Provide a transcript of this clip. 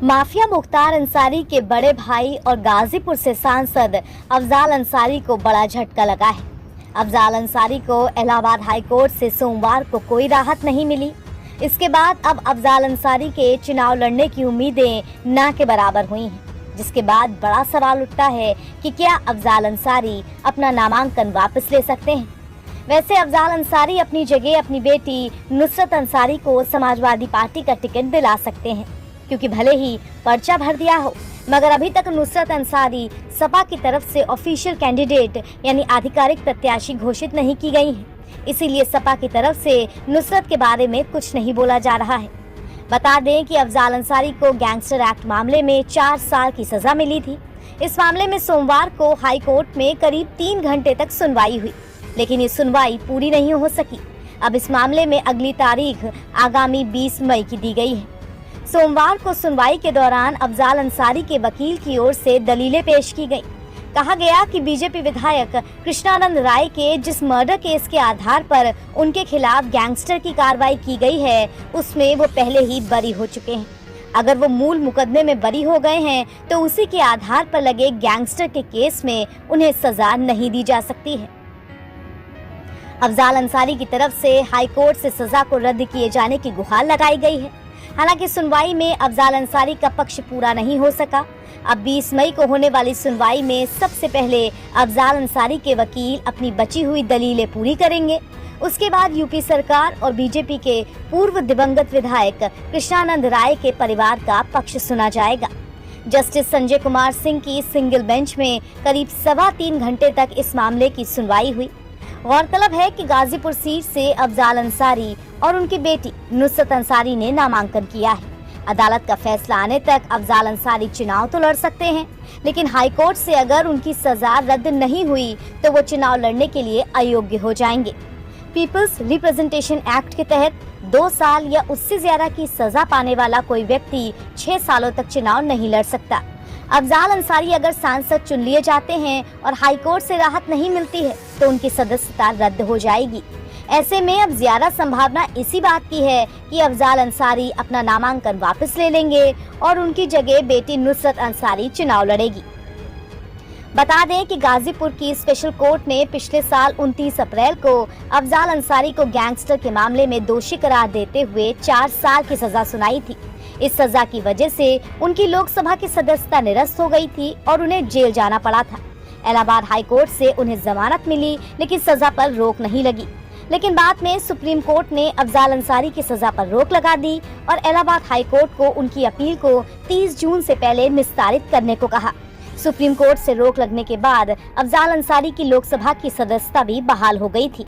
Mafia Mukhtar Ansari के बड़े भाई और गाजीपुर से सांसद अफजाल अंसारी को बड़ा झटका लगा है। अफजाल अंसारी को इलाहाबाद हाई कोर्ट से सोमवार को कोई राहत नहीं मिली। इसके बाद अब अफजाल अंसारी के चुनाव लड़ने की उम्मीदें ना के बराबर हुई हैं, जिसके बाद बड़ा सवाल उठता है कि क्या अफजाल अंसारी अपना नामांकन वापस ले सकते हैं। वैसे अफजाल अंसारी अपनी जगह अपनी बेटी नुसरत अंसारी को समाजवादी पार्टी का टिकट दिला सकते हैं, क्योंकि भले ही पर्चा भर दिया हो मगर अभी तक नुसरत अंसारी सपा की तरफ से ऑफिशियल कैंडिडेट यानी आधिकारिक प्रत्याशी घोषित नहीं की गई हैं। इसीलिए सपा की तरफ से नुसरत के बारे में कुछ नहीं बोला जा रहा है। बता दें कि अफजाल अंसारी को गैंगस्टर एक्ट मामले में 4 साल की सजा मिली थी। इस मामले में सोमवार को हाई कोर्ट में करीब 3 घंटे तक सुनवाई हुई, लेकिन ये सुनवाई पूरी नहीं हो सकी। अब इस मामले में अगली तारीख आगामी 20 मई की दी गई है। सोमवार को सुनवाई के दौरान अफजाल अंसारी के वकील की ओर से दलीलें पेश की गई। कहा गया कि बीजेपी विधायक कृष्णानंद राय के जिस मर्डर केस के आधार पर उनके खिलाफ गैंगस्टर की कार्रवाई की गई है, उसमें वो पहले ही बरी हो चुके हैं। अगर वो मूल मुकदमे में बरी हो गए हैं तो उसी के आधार पर लगे गैंगस्टर के केस में उन्हें सजा नहीं दी जा सकती है। अफजाल अंसारी की तरफ से हाई कोर्ट से सजा को रद्द किए जाने की गुहार लगाई गई है। हालांकि सुनवाई में अफजाल अंसारी का पक्ष पूरा नहीं हो सका। अब 20 मई को होने वाली सुनवाई में सबसे पहले अफजाल अंसारी के वकील अपनी बची हुई दलीलें पूरी करेंगे। उसके बाद यूपी सरकार और बीजेपी के पूर्व दिवंगत विधायक कृष्णानंद राय के परिवार का पक्ष सुना जाएगा। जस्टिस संजय कुमार सिंह की सिंगल बेंच में करीब 3.25 घंटे तक इस मामले की सुनवाई हुई। गौरतलब है कि गाजीपुर सीट से अफजाल अंसारी और उनकी बेटी नुसरत अंसारी ने नामांकन किया है। अदालत का फैसला आने तक अफजाल अंसारी चुनाव तो लड़ सकते हैं, लेकिन हाई कोर्ट से अगर उनकी सजा रद्द नहीं हुई तो वो चुनाव लड़ने के लिए अयोग्य हो जाएंगे। पीपल्स रिप्रेजेंटेशन एक्ट के तहत 2 साल या उससे ज्यादा की सजा पाने वाला कोई व्यक्ति 6 सालों तक चुनाव नहीं लड़ सकता। अफजाल अंसारी अगर सांसद चुन लिए जाते हैं और हाई कोर्ट से राहत नहीं मिलती है तो उनकी सदस्यता रद्द हो जाएगी। ऐसे में अब ज्यादा संभावना इसी बात की है कि अफजाल अंसारी अपना नामांकन वापस ले लेंगे और उनकी जगह बेटी नुसरत अंसारी चुनाव लड़ेगी। बता दें कि गाजीपुर की स्पेशल कोर्ट ने पिछले साल 29 अप्रैल को अफजाल अंसारी को गैंगस्टर के मामले में दोषी करार देते हुए 4 साल की सजा सुनाई थी। इस सजा की वजह से उनकी लोकसभा की सदस्यता निरस्त हो गई थी और उन्हें जेल जाना पड़ा था। इलाहाबाद हाई कोर्ट से उन्हें जमानत मिली, लेकिन सजा पर रोक नहीं लगी। लेकिन बाद में सुप्रीम कोर्ट ने अफजाल अंसारी की सजा पर रोक लगा दी और इलाहाबाद हाई कोर्ट को उनकी अपील को 30 जून से पहले निस्तारित करने को कहा। सुप्रीम कोर्ट से रोक लगने के बाद अफजाल अंसारी की लोकसभा की सदस्यता भी बहाल हो गई थी।